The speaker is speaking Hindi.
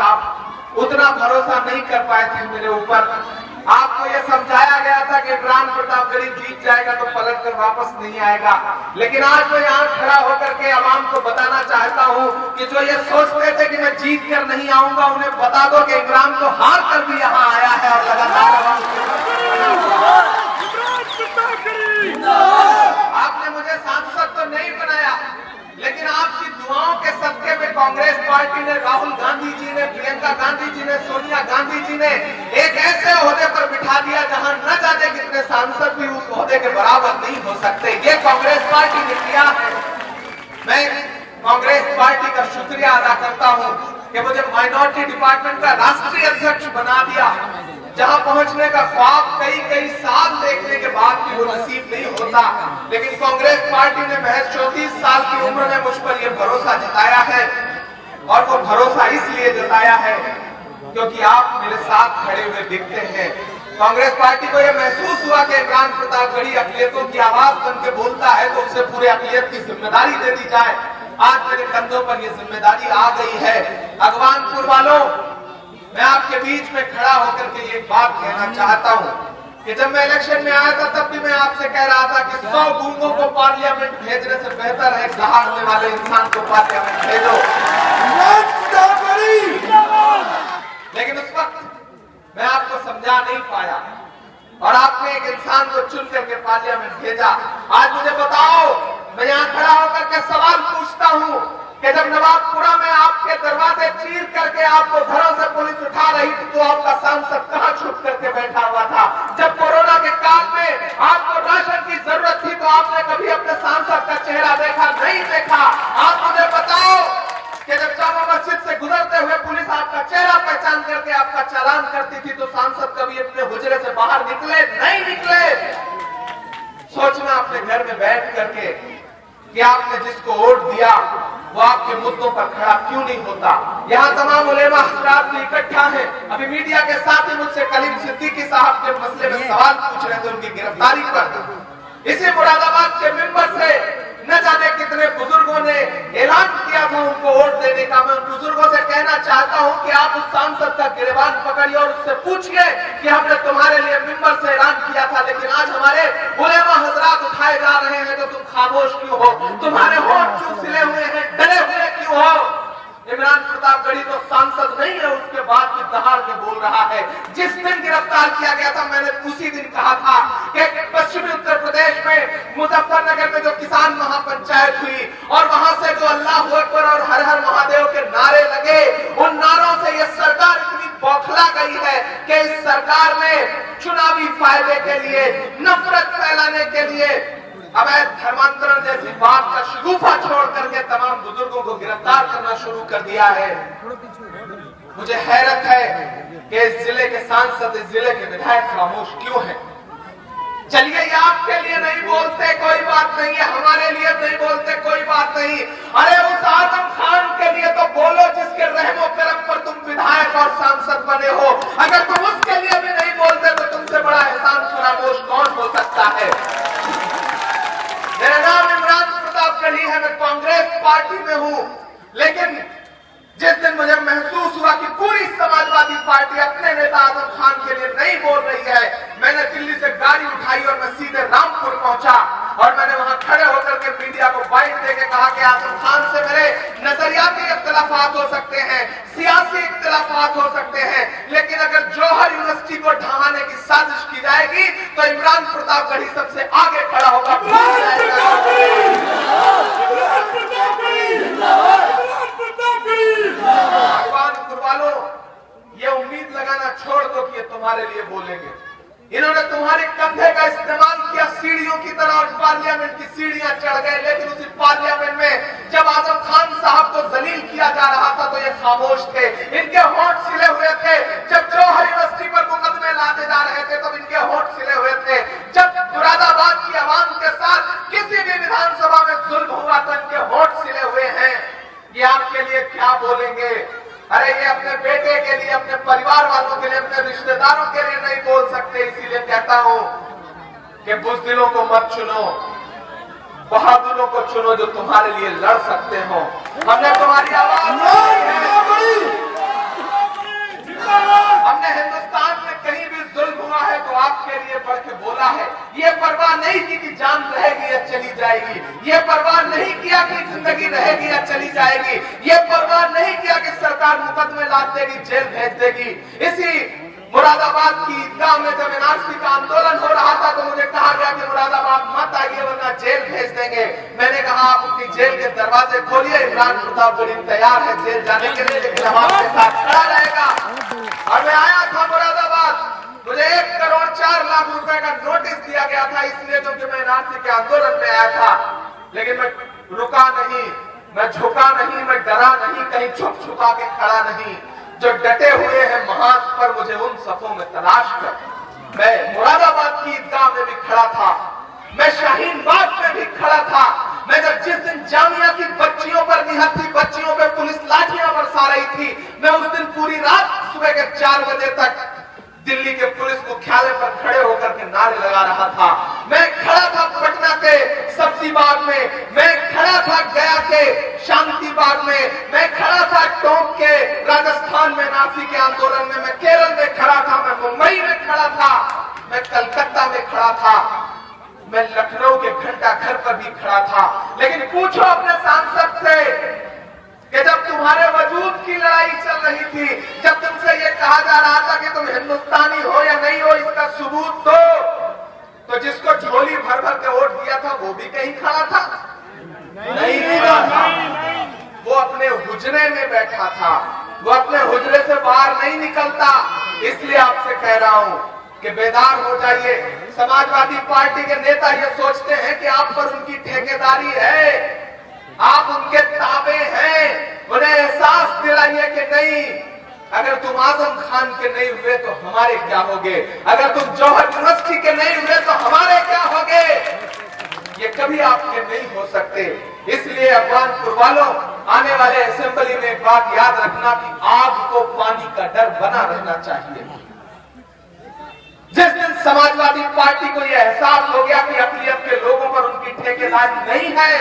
आप उतना भरोसा नहीं कर पाए थे मेरे ऊपर। आपको यह समझाया गया था कि इमरान प्रतापगढ़ी जीत जाएगा तो पलट कर वापस नहीं आएगा, लेकिन आज मैं यहाँ खड़ा होकर के आवाम को बताना चाहता हूँ कि जो ये सोचते थे कि मैं जीत कर नहीं आऊंगा, उन्हें बता दो कि इमरान तो हार कर भी यहाँ आया है और लगातार आपने मुझे सांसद तो नहीं बनाया, लेकिन आपकी दुआओं के सदके में कांग्रेस पार्टी ने, राहुल गांधी जी ने, प्रियंका गांधी जी ने, सोनिया गांधी जी ने एक ऐसे ओहदे पर बिठा दिया जहां न जाने कितने सांसद भी उस ओहदे के बराबर नहीं हो सकते। ये कांग्रेस पार्टी ने किया है। मैं कांग्रेस पार्टी का शुक्रिया अदा करता हूं कि मुझे माइनॉरिटी डिपार्टमेंट का राष्ट्रीय अध्यक्ष बना दिया, जहां पहुंचने का ख्वाब कई साल देखने के बाद भी वो नसीब नहीं होता, लेकिन कांग्रेस पार्टी ने महज 34 साल की उम्र में मुझ पर यह भरोसा जताया है। और वो भरोसा इसलिए जताया है क्योंकि आप मेरे साथ खड़े हुए दिखते हैं। कांग्रेस पार्टी को यह महसूस हुआ कि इमरान प्रतापगढ़ी अक़लियतों की आवाज बन के बोलता है तो उससे पूरे अक़लियत की जिम्मेदारी दे दी जाए। आज मेरे कंधों पर यह जिम्मेदारी आ गई है। अगवानपुर वालों, मैं आपके बीच में खड़ा होकर के एक बात कहना चाहता हूं कि जब मैं इलेक्शन में आया था तब भी मैं आपसे कह रहा था कि 100 गूंगों को पार्लियामेंट भेजने से बेहतर है दहाड़ने वाले इंसान को पार्लियामेंट भेजो। लेकिन उस वक्त मैं आपको समझा नहीं पाया और आपने एक इंसान को चुन करके पार्लियामेंट भेजा। आज मुझे बताओ, मैं यहाँ खड़ा होकर के सवाल पूछता हूँ कि जब नवाबपुरा में आपके दरवाजे चीर करके आपको घरों से पुलिस उठा रही थी तो आपका सांसद कहां छुप करके बैठा हुआ था? जब कोरोना के काल में आपको राशन की जरूरत थी तो आपने कभी अपने सांसद का चेहरा देखा? नहीं देखा। आप मुझे बताओ कि जब जामा मस्जिद से गुजरते हुए पुलिस आपका चेहरा पहचान करके आपका चालान करती थी तो सांसद कभी अपने हुजरे से बाहर निकले? नहीं निकले। सोचना अपने घर में बैठ करके कि आपने जिसको वोट दिया वो आपके मुद्दों पर खड़ा क्यों नहीं होता। यहाँ तमाम उलेमा हज़रात भी इकट्ठा हैं। अभी मीडिया के साथ ही मुझसे कलीम सिद्दीकी साहब के मसले में सवाल पूछ रहे थे उनकी गिरफ्तारी पर। इसी मुरादाबाद के मेंबर से न जाने कितने बुजुर्गों ने ऐलान किया था उनको वोट देने का। मैं उन बुजुर्गों से कहना चाहता हूं कि आप उस सांसद का गिरबान पकड़िए और उससे पूछिए कि हमने तुम्हारे लिए मेंबर से ऐलान किया था, लेकिन आज हमारे उलेमा हज़रात उठाए जा रहे हैं तो तुम खामोश क्यों हो? तुम्हारे होंठ क्यों सिले हुए हैं, डरे हुए क्यों हो? इमरान प्रतापगढ़ी तो सांसद नहीं है, उसके बाद भी दहाड़ के बोल रहा है। जिस दिन गिरफ्तार किया गया था मैंने उसी दिन कहा था कि पश्चिमी उत्तर प्रदेश में मुजफ्फरनगर में जो किसान महापंचायत हुई और वहां से जो अल्लाह अकबर और हर हर महादेव के नारे लगे, उन नारों से ये सरकार इतनी बौखला गई है कि इस सरकार ने चुनावी फायदे के लिए, नफरत फैलाने के लिए अवैध धर्मांतरण जैसी बात का शगुफा छोड़ करके तमाम बुजुर्गों को गिरफ्तार करना शुरू कर दिया है। मुझे हैरत है कि इस जिले के सांसद, इस जिले के विधायक खामोश क्यों हैं? चलिए, ये आपके लिए नहीं बोलते कोई बात नहीं है, हमारे लिए नहीं बोलते कोई बात नहीं। अरे उस आजम खान के लिए तो बोलो जिसके रहमो करम पर तुम विधायक और सांसद बने हो। अगर तुम उसके लिए भी नहीं बोलते तो तुमसे बड़ा एहसान फरामोश कौन हो सकता है? मेरा नाम इमरान प्रतापगढ़ी है, मैं कांग्रेस पार्टी में हूं, लेकिन जिस दिन मुझे महसूस हुआ कि पूरी समाजवादी पार्टी अपने नेता आजम खान के लिए नहीं बोल रही है, मैंने दिल्ली से गाड़ी उठाई और मैं सीधे रामपुर पहुंचा और मैंने वहां खड़े होकर के मीडिया को बाइट देके कहा कि आजम खान से मेरे नजरियाती इख्तिलाफात हो सकते हैं, सियासी इख्तिलाफात हो सकते हैं, लेकिन अगर जौहर यूनिवर्सिटी को ढहाने की साजिश की जाएगी तो इमरान प्रतापगढ़ी सबसे आगे खड़ा होगा। अगवानपुर वालों, ये उम्मीद लगाना छोड़ दो कि ये तुम्हारे लिए बोलेंगे। इन्होंने तुम्हारे कंधे का इस्तेमाल किया सीढ़ियों की तरह और पार्लियामेंट की सीढ़ियां चढ़ गए, लेकिन उसी पार्लियामेंट में जब आजम खान साहब को जलील किया जा रहा था तो ये खामोश थे, इनके होंठ सिले हुए थे। जब जौहर यूनिवर्सिटी पर मुकदमे लादे जा रहे थे तब इनके होंठ सिले हुए थे। जब मुरादाबाद की आवाम के साथ किसी भी विधानसभा में जुल्म हुआ तो इनके होंठ सिले हुए हैं। ये आपके लिए क्या बोलेंगे? अरे ये अपने बेटे के लिए, अपने परिवार वालों के लिए, अपने रिश्तेदारों के लिए नहीं बोल सकते। इसीलिए कहता हूं कि बुज़दिलों को मत चुनो, बहादुरों को चुनो जो तुम्हारे लिए लड़ सकते हो। हमने तुम्हारी आवाज जान रहेगी या चली जाएगी, ये परवाह नहीं किया कि जिंदगी रहेगी या चली जाएगी, ये परवाह नहीं किया कि सरकार मुकदमे लाद देगी, जेल भेज देगी। इसी मुरादाबाद की ईदगाह में जब एनआरसी का आंदोलन हो रहा था तो मुझे कहा गया कि मुरादाबाद मत आइए वरना जेल भेज देंगे। मैंने कहा आप अपनी जेल के दरवाजे खोलिए, इमरान प्रताप गुरीन तैयार है जेल जाने के लिए, लेकिन हम आपके साथ खड़ा रहेगा। और मैं आया था मुरादाबाद, मुझे 1 करोड़ 4 लाख रुपए का नोटिस दिया गया था, इसलिए क्योंकि मैं एनआरसी के आंदोलन में आया था। लेकिन मैं रुका नहीं, मैं झुका नहीं, मैं डरा नहीं, कहीं छुप छुपा के खड़ा नहीं। जो डटे हुए हैं महाज पर मुझे उन सफों में तलाश कर। मैं मुरादाबाद की ईदगाह में भी खड़ा था, मैं शाहीन बाग में भी खड़ा था। मैं जब जिस दिन जामिया की बच्चियों पर निहत्थी बच्चियों पर पुलिस लाठियां बरसा रही थी, मैं उस दिन पूरी रात सुबह के 4 बजे तक दिल्ली के पुलिस मुख्यालय पर खड़े होकर के नारे लगा रहा था। मैं खड़ा था पटना के सब्जी बाग में, मैं खड़ा था गया के शांति बाग में, मैं खड़ा था टोंक के राजस्थान में नासी के आंदोलन में, मैं केरल में खड़ा था, मैं मुंबई में खड़ा था, मैं कलकत्ता में खड़ा था, मैं लखनऊ के घंटा घर पर भी खड़ा था। लेकिन पूछो अपने सांसद से कि जब तुम्हारे वजूद की लड़ाई चल रही थी, जब तुमसे ये कहा जा रहा था कि तुम हिंदुस्तानी हो या नहीं हो इसका सबूत दो, तो जिसको झोली भर भर के वोट दिया था वो भी कहीं खड़ा था? नहीं दिया था। वो अपने हुजरे में बैठा था, वो अपने हुजरे से बाहर नहीं निकलता। इसलिए आपसे कह रहा हूं कि बेदार हो जाइए। समाजवादी पार्टी के नेता ये सोचते हैं कि आप पर उनकी ठेकेदारी है, आप उनके ताबे हैं। उन्हें एहसास दिलाइए कि नहीं, अगर तुम आजम खान के नहीं हुए तो हमारे क्या होगे, अगर तुम जौहर यूनिवर्सिटी के नहीं हुए तो हमारे क्या होगे। ये कभी आपके नहीं हो सकते। इसलिए अफगानपुर वालों, आने वाले असेंबली में एक बात याद रखना कि आग को पानी का डर बना रहना चाहिए। जिस दिन समाजवादी पार्टी को यह एहसास हो गया कि अक़लियत के लोगों पर उनकी ठेकेदारी नहीं है,